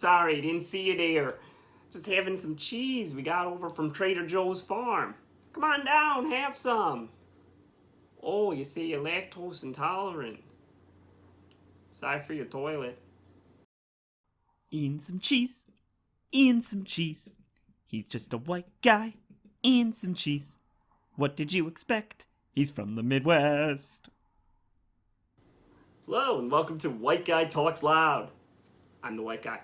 Sorry, didn't see you there. Just having some cheese we got over from Trader Joe's farm. Come on down, have some. Oh, you say you're lactose intolerant. Sorry for your toilet. Eating some cheese, eating some cheese. He's just a white guy, eating some cheese. What did you expect? He's from the Midwest. Hello, and welcome to White Guy Talks Loud. I'm the white guy.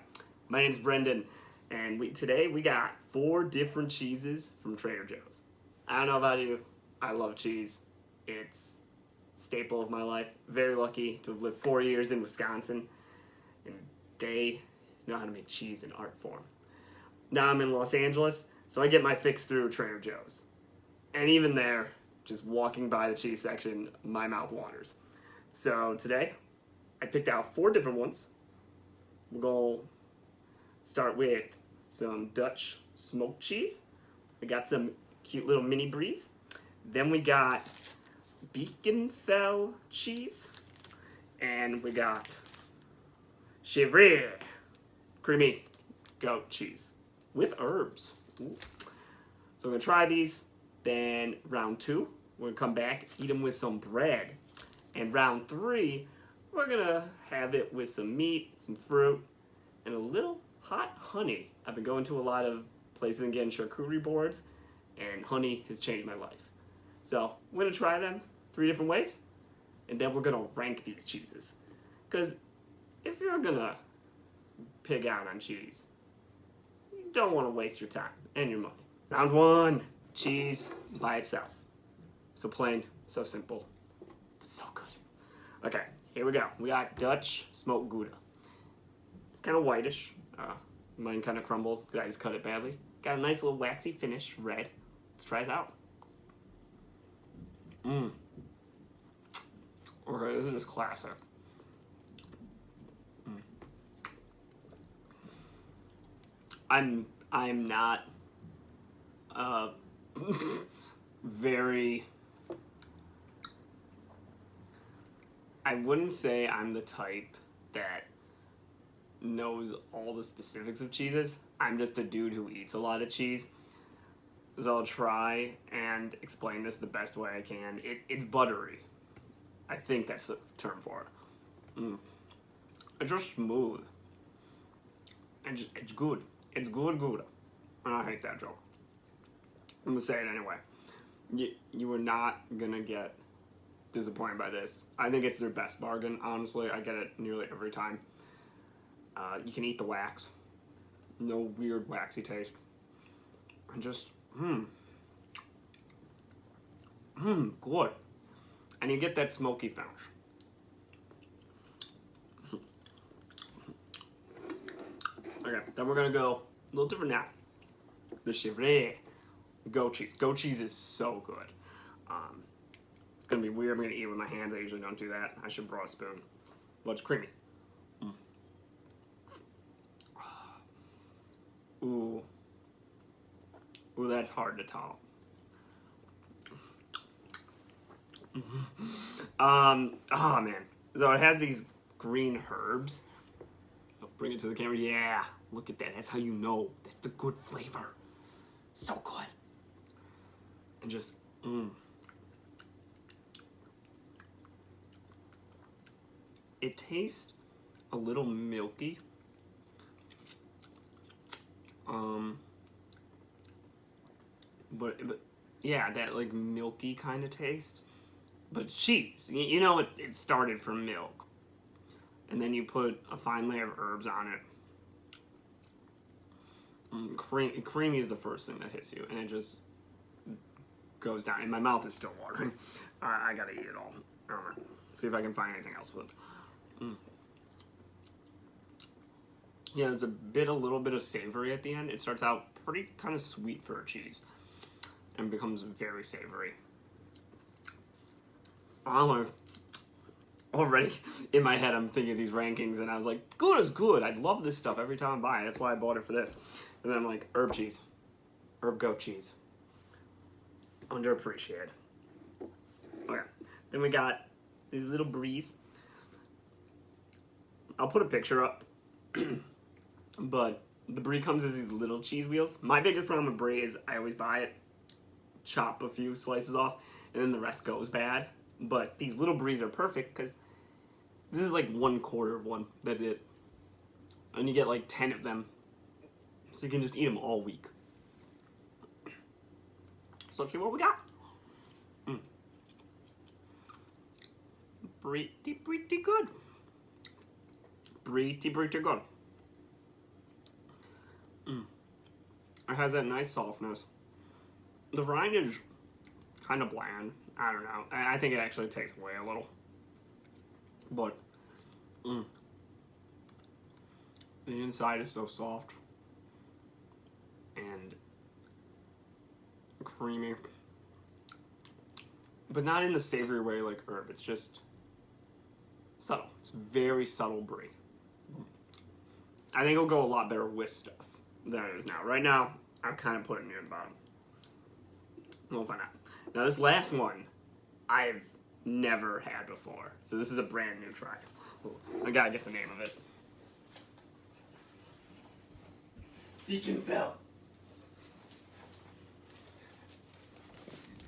My name's Brendan, and today we got 4 different cheeses from Trader Joe's. I don't know about you, I love cheese. It's a staple of my life. Very lucky to have lived 4 years in Wisconsin, and they know how to make cheese in art form. Now I'm in Los Angeles, so I get my fix through Trader Joe's. And even there, just walking by the cheese section, my mouth waters. So today, I picked out 4 different ones. We're going to start with some Dutch smoked cheese. We got some cute little mini Bries. Then we got BeaconFell cheese. And we got Chevre creamy goat cheese with herbs. Ooh. So we're going to try these. Then round 2, we're going to come back, eat them with some bread. And round 3, we're going to have it with some meat, some fruit, and a little hot honey. I've been going to a lot of places and getting charcuterie boards, and honey has changed my life. So we're going to try them 3 different ways, and then we're going to rank these cheeses. Because if you're going to pig out on cheese, you don't want to waste your time and your money. Round 1, cheese by itself. So plain, so simple, but so good. Okay, here we go. We got Dutch smoked Gouda. It's kind of whitish. Mine kind of crumbled because I just cut it badly. Got a nice little waxy finish, red. Let's try it out. Okay, this is just classic. I'm not very, I wouldn't say I'm the type that knows all the specifics of cheeses. I'm just a dude who eats a lot of cheese. So I'll try and explain this the best way I can. It's buttery. I think that's the term for it. It's just smooth. It's good. It's good Gouda. And I hate that joke. I'm gonna say it anyway. You are not gonna get disappointed by this. I think it's their best bargain, honestly. I get it nearly every time. You can eat the wax. No weird waxy taste. And just, good. And you get that smoky finish. Okay, then we're gonna go a little different now. The Chevre goat cheese. Goat cheese is so good. It's gonna be weird. I'm gonna eat it with my hands. I usually don't do that. I should borrow a spoon. But it's creamy. Ooh. Ooh, that's hard to top. Oh man. So it has these green herbs. I'll bring it to the camera. Yeah, look at that. That's how you know. That's the good flavor. So good. And just, It tastes a little milky. But yeah, that like milky kind of taste. But it's cheese. You know, it started from milk. And then you put a fine layer of herbs on it. Creamy is the first thing that hits you, and it just goes down. And my mouth is still watering. I gotta eat it all. See if I can find anything else with it. Yeah, there's a little bit of savory at the end. It starts out pretty kind of sweet for a cheese, and becomes very savory. Already in my head, I'm thinking of these rankings, and I was like, Gouda's good. I love this stuff every time I buy it. That's why I bought it for this. And then I'm like, herb cheese. Herb goat cheese. Underappreciated. Okay. Then we got these little Bries. I'll put a picture up. But the Brie comes as these little cheese wheels. My biggest problem with Brie is I always buy it, chop a few slices off, and then the rest goes bad. But these little Bries are perfect because this is like 1/4 of one. That's it. And you get like 10 of them. So you can just eat them all week. So let's see what we got. Pretty good. Pretty good. It has that nice softness. The rind is kind of bland. I don't know. I think it actually takes away a little. But the inside is so soft and creamy. But not in the savory way like herb. It's just subtle. It's very subtle Brie. I think it'll go a lot better with stuff than it is now. Right now, I'm kind of putting it near the bottom. We'll find out. Now, this last one, I've never had before. So this is a brand new try. Ooh, I gotta get the name of it. BeaconFell.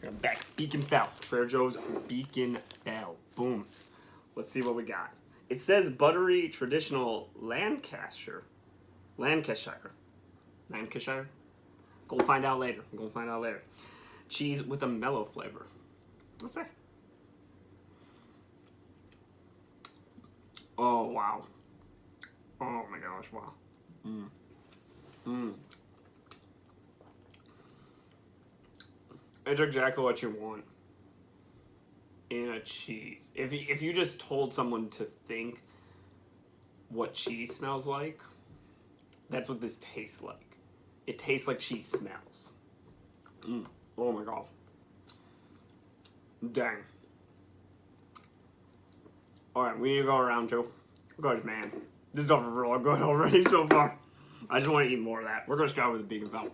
I'm back. BeaconFell. Trader Joe's BeaconFell. Boom. Let's see what we got. It says buttery traditional Lancashire. Go find out later. Cheese with a mellow flavor. What's that? Oh, wow. Oh my gosh, wow. It's exactly what you want in a cheese. If you just told someone to think what cheese smells like, that's what this tastes like. It tastes like cheese smells. Oh my god. Dang. Alright, we need to go around two. Good man. This stuff is really good already so far. I just want to eat more of that. We're going to start with the BeaconFell.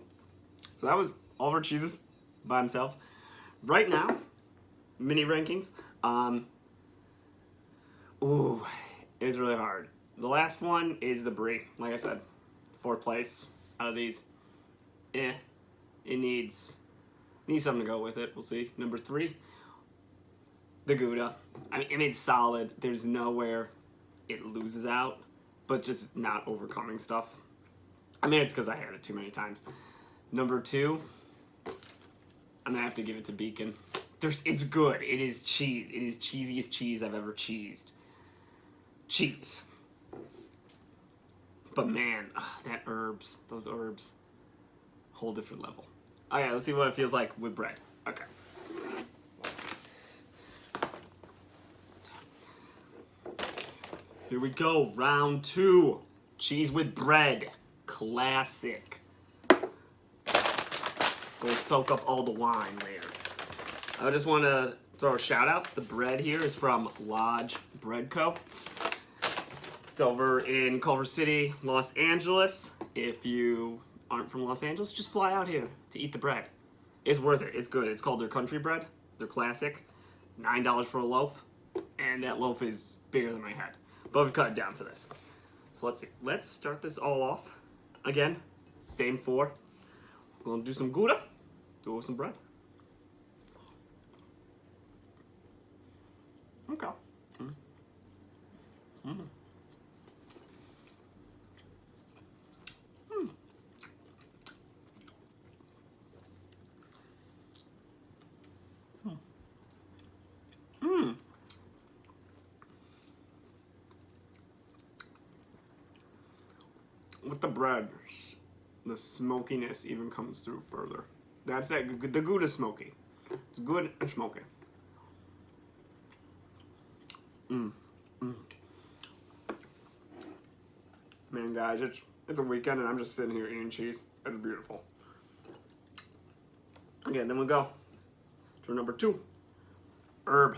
So that was all of our cheeses by themselves. Right now, mini rankings. Ooh, it's really hard. The last one is the Brie. Like I said, 4th place out of these. It needs something to go with it. We'll see. Number 3, the Gouda. I mean, it's solid. There's nowhere it loses out, but just not overcoming stuff. I mean, it's because I had it too many times. Number 2, I'm gonna have to give it to Beacon. It's good. It is cheese. It is cheesiest cheese I've ever cheesed. Cheese. But man, those herbs, whole different level. Okay, let's see what it feels like with bread. Okay. Here we go, round 2. Cheese with bread. Classic. We'll soak up all the wine later. I just want to throw a shout out. The bread here is from Lodge Bread Co. It's over in Culver City, Los Angeles. If you aren't from Los Angeles, just fly out here to eat the bread. It's worth it. It's good. It's called their country bread. They're classic. $9 for a loaf. And that loaf is bigger than my head. But we've cut it down for this. So let's see. Let's start this all off. Again, same 4. We're going to do some Gouda. Do it with some bread. Okay. With the bread, the smokiness even comes through further. That's the Gouda smoky. It's good and smoky. Man, guys, it's a weekend and I'm just sitting here eating cheese. It's beautiful. Okay, then we'll go to number 2. Herb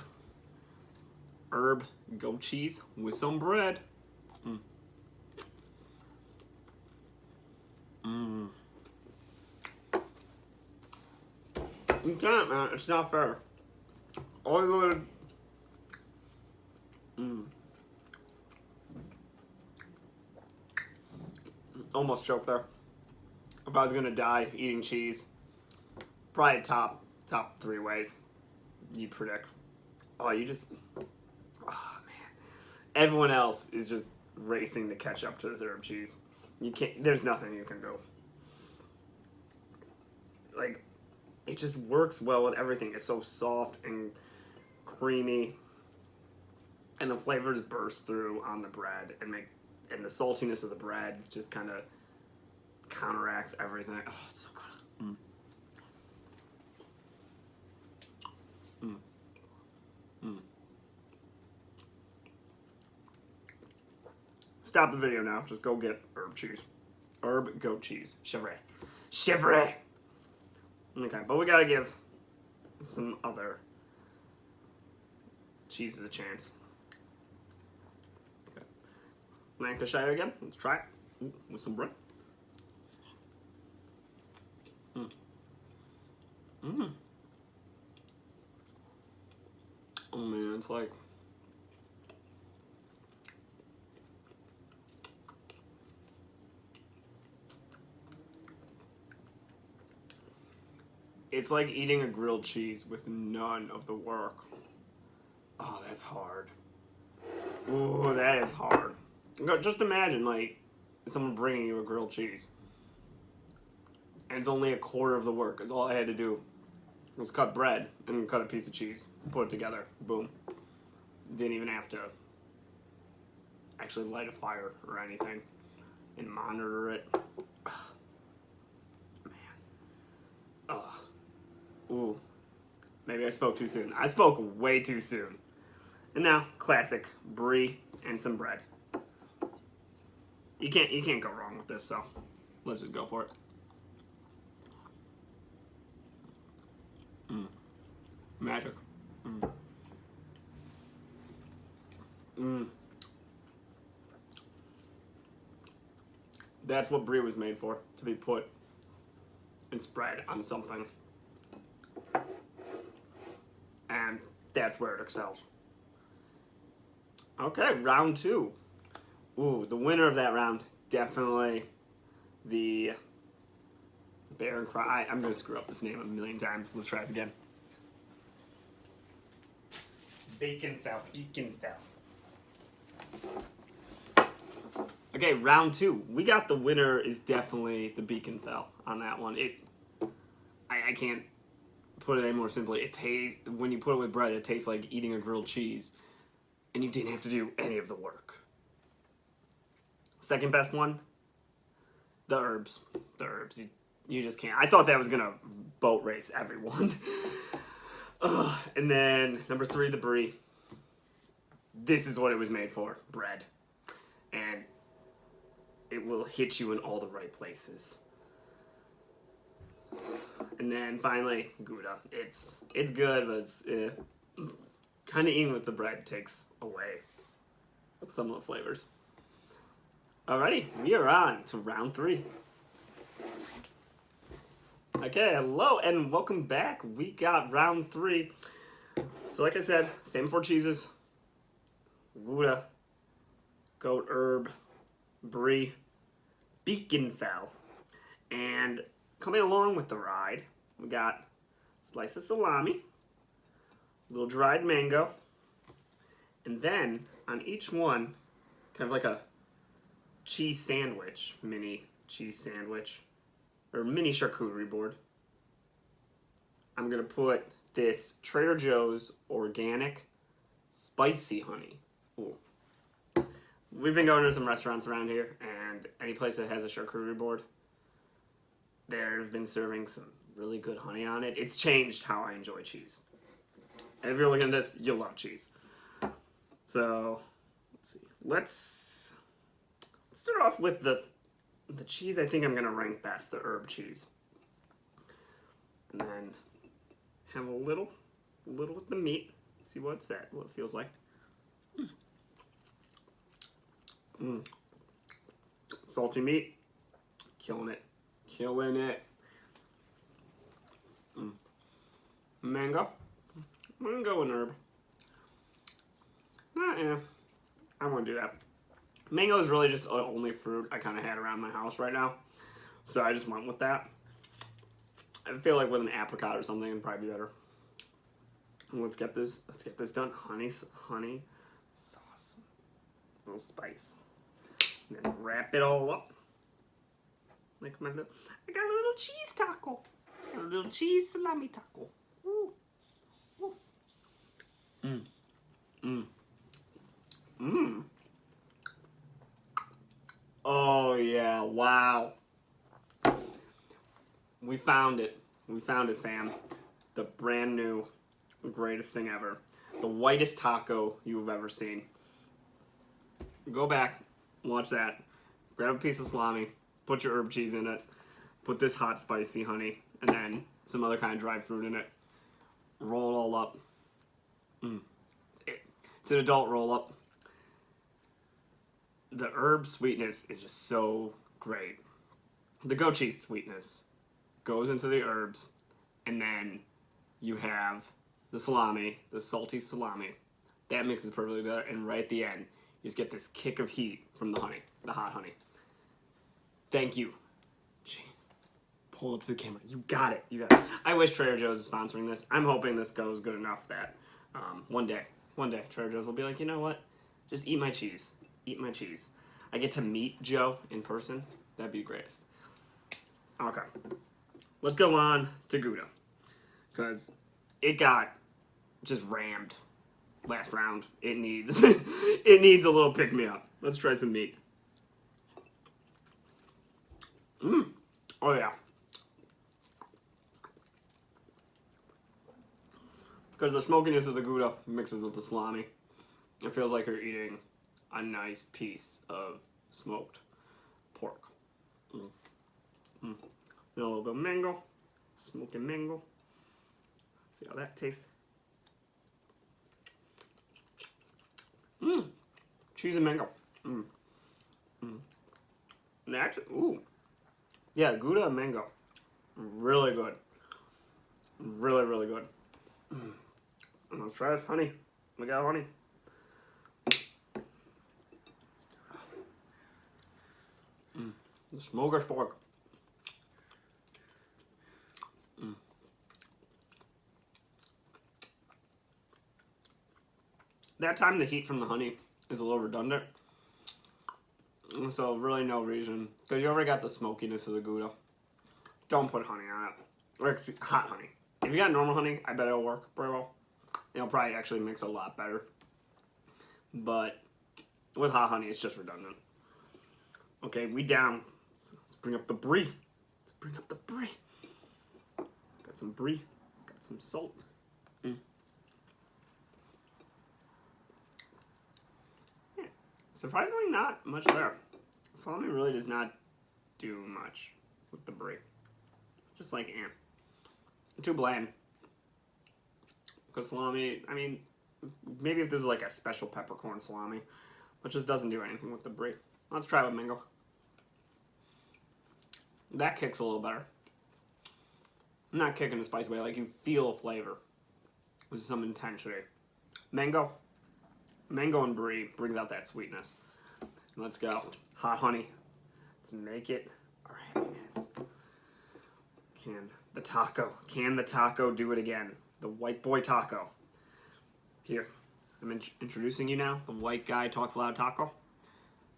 goat cheese with some bread. You can't, man. It's not fair. All the little... Almost choked there. If I was gonna die eating cheese, probably top 3 ways you predict. Oh, you just, oh man, everyone else is just racing to catch up to this herb cheese. You can't. There's nothing you can do. Like, it just works well with everything. It's so soft and creamy, and the flavors burst through on the bread and the saltiness of the bread just kind of counteracts everything. Oh, it's so good. Mm. Mm. Mm. Stop the video now. Just go get herb cheese. Herb goat cheese. Chevre. Chevre! Okay, but we gotta give some other cheeses a chance. Okay. Lancashire again. Let's try it. Ooh, with some bread. Mm. Mm. Oh man, it's like eating a grilled cheese with none of the work. Oh, that's hard. Ooh, that is hard. Just imagine, like, someone bringing you a grilled cheese. And it's only a quarter of the work. It's all I had to do was cut bread and cut a piece of cheese. Put it together. Boom. Didn't even have to actually light a fire or anything. And monitor it. Ugh. Man. Ugh. Ooh. Maybe I spoke too soon. I spoke way too soon. And now, classic Brie and some bread. You can't go wrong with this, so let's just go for it. Mm. Magic. Mm. Mm. That's what Brie was made for, to be put and spread on something. And that's where it excels. Okay, round 2. Ooh, the winner of that round, definitely the Bear and Cry. I'm going to screw up this name a million times. Let's try this again. BeaconFell. Okay, round 2. We got the winner is definitely the BeaconFell on that one. I can't put it any more simply. It tastes, when you put it with bread, it tastes like eating a grilled cheese. And you didn't have to do any of the work. Second best one, the herbs. The herbs. You just can't. I thought that was going to boat race everyone. And then number 3, the Brie. This is what it was made for, bread. And it will hit you in all the right places. And then finally, Gouda. It's good, but it's kind of eating with the bread takes away some of the flavors. Alrighty, we are on to round 3. Okay, hello and welcome back. We got round 3. So like I said, same 4 cheeses. Gouda, goat herb, Brie, BeaconFell. And coming along with the ride, we got a slice of salami, a little dried mango, and then on each one, kind of like a cheese sandwich, mini cheese sandwich, or mini charcuterie board. I'm gonna put this Trader Joe's organic spicy honey. Ooh. We've been going to some restaurants around here, and any place that has a charcuterie board, they've been serving some really good honey on it. It's changed how I enjoy cheese. And if you're looking at this, you'll love cheese. So, let's see. Let's start off with the cheese I think I'm going to rank best, the herb cheese. And then have a little with the meat. See what it feels like. Salty meat. Killing it. Mango. I'm going to go with an herb. Yeah, I want to do that. Mango is really just the only fruit I kind of had around my house right now. So I just went with that. I feel like with an apricot or something it'd probably be better. Let's get this done. Honey sauce. A little spice. And then wrap it all up. Like I got a little cheese taco. A little cheese salami taco. Ooh. Ooh. Mmm. Mmm. Mmm. Oh yeah, wow. We found it. We found it, fam. The brand new, greatest thing ever. The whitest taco you've ever seen. Go back, watch that. Grab a piece of salami, put your herb cheese in it, put this hot spicy honey, and then some other kind of dried fruit in it. Roll it all up. It's an adult roll up. The herb sweetness is just so great. The goat cheese sweetness goes into the herbs, and then you have the salami, the salty salami. That mixes perfectly together, and right at the end, you just get this kick of heat from the honey, the hot honey. Thank you. Shane, pull up to the camera. You got it. You got it. I wish Trader Joe's is sponsoring this. I'm hoping this goes good enough that one day, Trader Joe's will be like, you know what? Just eat my cheese. Eat my cheese. I get to meet Joe in person. That'd be the greatest. Okay. Let's go on to Gouda. Because it got just rammed last round. It needs it needs a little pick-me-up. Let's try some meat. Oh yeah. Because the smokiness of the Gouda mixes with the salami. It feels like you're eating a nice piece of smoked pork. A little bit of mango. Smoking mango. See how that tastes. Cheese and mango. That's, ooh. Yeah, Gouda and mango. Really good. Really, really good. Let's try this honey. We got honey. The smorgasbord. That time the heat from the honey is a little redundant. So really no reason. Because you already got the smokiness of the Gouda. Don't put honey on it. Or hot honey. If you got normal honey, I bet it'll work pretty well. It'll probably actually mix a lot better. But with hot honey, it's just redundant. Okay, we down. Let's bring up the Brie. Let's bring up the Brie. Got some Brie. Got some salt. Yeah. Surprisingly not much there. Salami really does not do much with the Brie. Just like too bland. Because salami, I mean, maybe if this is like a special peppercorn salami, but just doesn't do anything with the Brie. Let's try with mango. That kicks a little better. I'm not kicking the spice way, like you feel flavor with some intensity. Mango and Brie brings out that sweetness. Let's go. Hot honey. Let's make it our happiness. Can the taco do it again? The white boy taco. Here, I'm introducing you now. The white guy talks loud taco.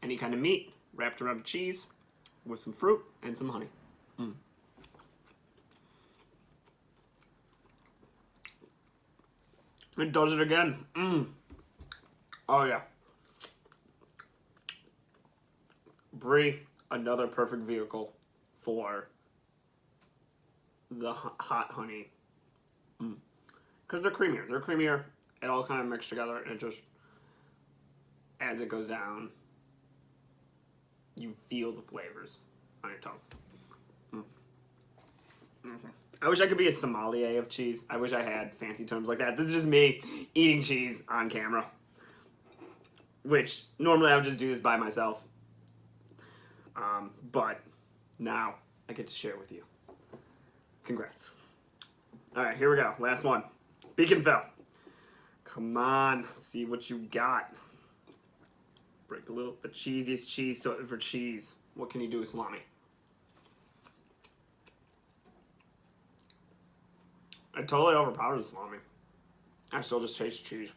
Any kind of meat wrapped around a cheese with some fruit and some honey. It does it again. Oh yeah. Brie, another perfect vehicle for the hot honey. Because they're creamier. They're creamier. It all kind of mixed together, and it just, as it goes down, you feel the flavors on your tongue. I wish I could be a sommelier of cheese. I wish I had fancy terms like that. This is just me eating cheese on camera. Which, normally I would just do this by myself. But now I get to share with you. Congrats. Alright, here we go. Last one. BeaconFell. Come on. Let's see what you got. break a little. The cheesiest cheese for cheese. What can you do with salami? It totally overpowers the salami. I still just taste cheese.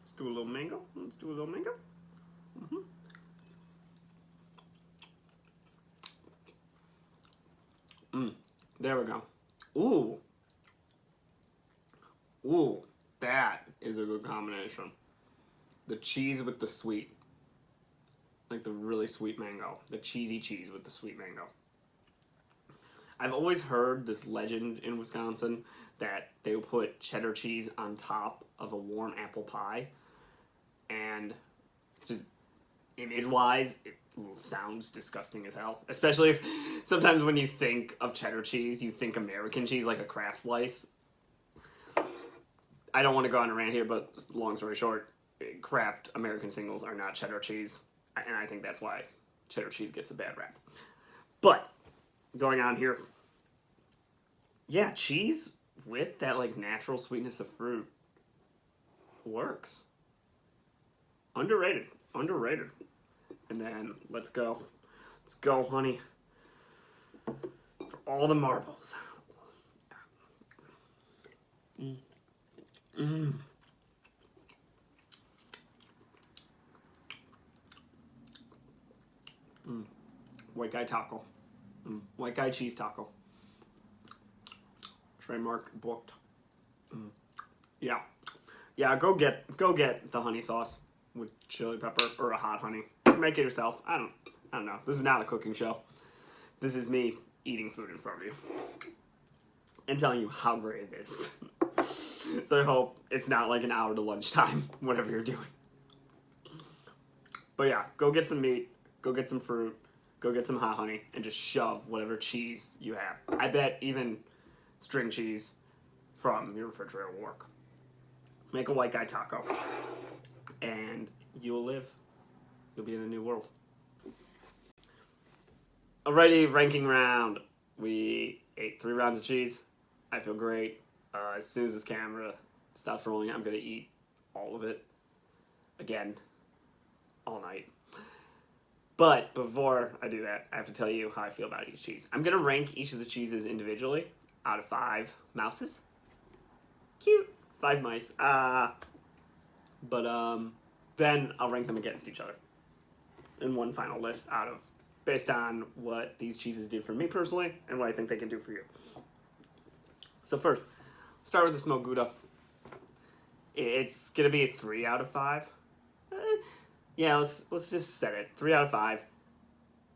Let's do a little mango. Let's do a little mango. There we go. Ooh. Ooh, that is a good combination. The cheese with the sweet. Like the really sweet mango. The cheesy cheese with the sweet mango. I've always heard this legend in Wisconsin that they will put cheddar cheese on top of a warm apple pie. And just image-wise, it sounds disgusting as hell. Especially if sometimes when you think of cheddar cheese, you think American cheese, like a Kraft slice. I don't want to go on a rant here, but long story short, Kraft American singles are not cheddar cheese. And I think that's why cheddar cheese gets a bad rap. But, going on here. Yeah, cheese with that like natural sweetness of fruit works. Underrated. Underrated. And then, let's go. Let's go, honey. For all the marbles. White guy taco. White guy cheese taco. Trademark booked. Yeah. Yeah, go get the honey sauce with chili pepper or a hot honey. Make it yourself. I don't know. This is not a cooking show. This is me eating food in front of you and telling you how great it is. So I hope it's not like an hour to lunchtime, whatever you're doing. But yeah, go get some meat, go get some fruit, go get some hot honey, and just shove whatever cheese you have. I bet even string cheese from your refrigerator will work. Make a white guy taco, and you will live. You'll be in a new world. Alrighty, ranking round. We ate 3 rounds of cheese. I feel great. As soon as this camera stops rolling, I'm going to eat all of it. Again, all night. But before I do that, I have to tell you how I feel about each cheese. I'm going to rank each of the cheeses individually out of 5 mouses. Cute. 5 mice. But then I'll rank them against each other in one final list based on what these cheeses did for me personally and what I think they can do for you. So first, start with the smoked Gouda. It's gonna be a 3 out of 5. Yeah, let's just set it 3 out of 5.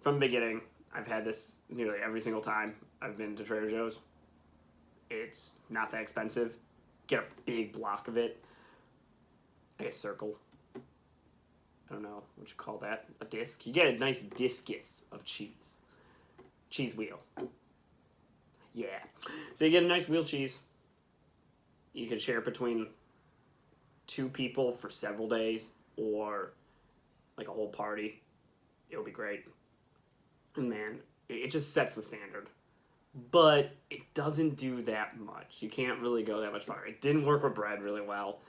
From the beginning, I've had this nearly every single time I've been to Trader Joe's. It's not that expensive. Get a big block of it. Like a circle. I don't know what you call that. A disc. You get a nice discus of cheese. Cheese wheel. Yeah. So you get a nice wheel cheese. You can share it between 2 people for several days or like a whole party. It'll be great. And man, it just sets the standard. But it doesn't do that much. You can't really go that much farther. It didn't work with bread really well.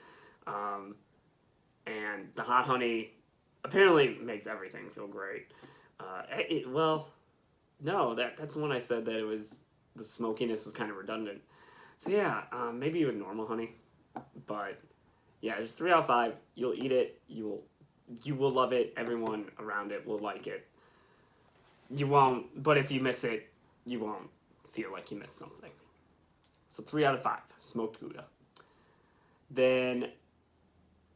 And the hot honey apparently makes everything feel great. No, that's the one I said that it was, the smokiness was kind of redundant. So yeah, maybe with normal honey. But yeah, just 3 out of 5. You'll eat it. You will love it. Everyone around it will like it. You won't, but if you miss it, you won't feel like you missed something. So 3 out of 5, smoked Gouda. Then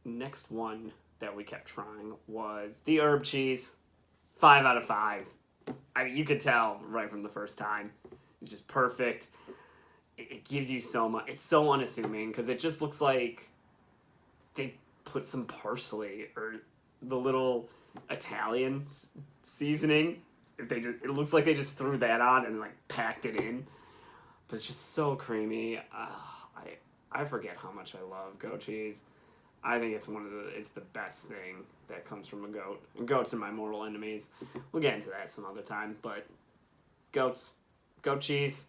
next one that we kept trying was the herb cheese. 5 out of 5. I mean, you could tell right from the first time. It's just perfect. It gives you so much. It's so unassuming because it just looks like they put some parsley or the little Italian seasoning. It looks like they just threw that on and like packed it in. But it's just so creamy. I forget how much I love goat cheese. I think it's it's the best thing that comes from a goat. And goats are my mortal enemies. We'll get into that some other time, but goat cheese,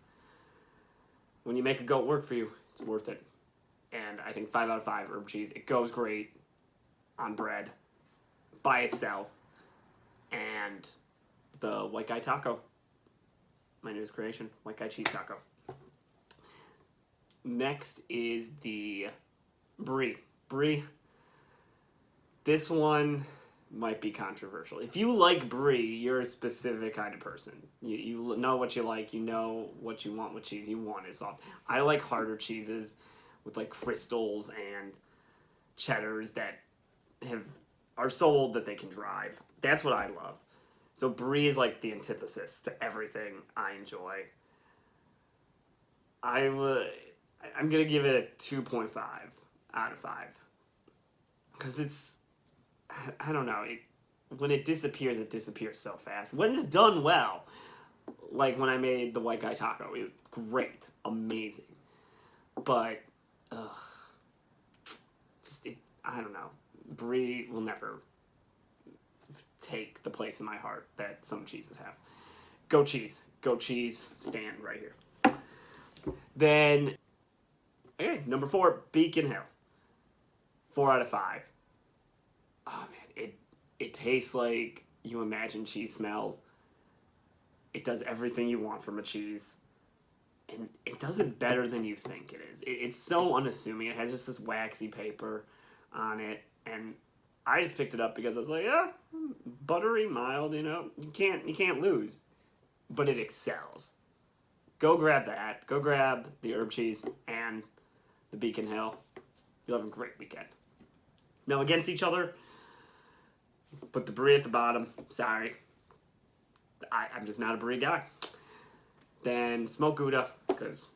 when you make a goat work for you, it's worth it. And I think 5 out of 5 herb cheese. It goes great on bread. by itself, and the white guy taco. My newest creation, white guy cheese taco. Next is the Brie. Brie. This one might be controversial. If you like Brie, you're a specific kind of person. You know what you like. You know what you want with cheese. You want it soft. I like harder cheeses with like crystals and cheddars that are so old that they can drive. That's what I love. So Brie is like the antithesis to everything I enjoy. I'm gonna give it a 2.5 out of 5 because I don't know, when it disappears so fast. When it's done well, like when I made the white guy taco, it was great, amazing. But I don't know. Brie will never take the place in my heart that some cheeses have. Go cheese, stand right here. Then, okay, number 4, BeaconFell. 4 out of 5. Oh man, it tastes like you imagine cheese smells. It does everything you want from a cheese. And it does it better than you think it is. It's so unassuming. It has just this waxy paper on it. And I just picked it up because I was like, yeah, buttery, mild, you know. You can't lose. But it excels. Go grab that. Go grab the herb cheese and the BeaconFell. You'll have a great weekend. Now against each other, put the Brie at the bottom. Sorry. I'm just not a Brie guy. Then smoked Gouda, because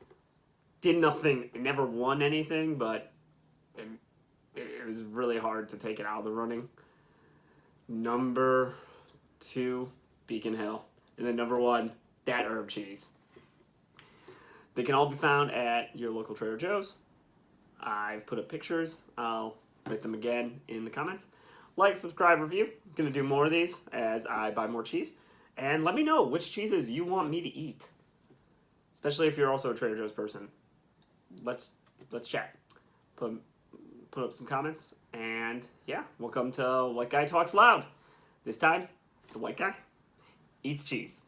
it never won anything, but it was really hard to take it out of the running. Number 2, BeaconFell. And then number 1, that herb cheese. They can all be found at your local Trader Joe's. I've put up pictures. I'll put them again in the comments. Like, subscribe, review. I'm going to do more of these as I buy more cheese. And let me know which cheeses you want me to eat. Especially if you're also a Trader Joe's person. Let's chat. Put up some comments. And yeah, welcome to White Guy Talks Loud. This time, the white guy eats cheese.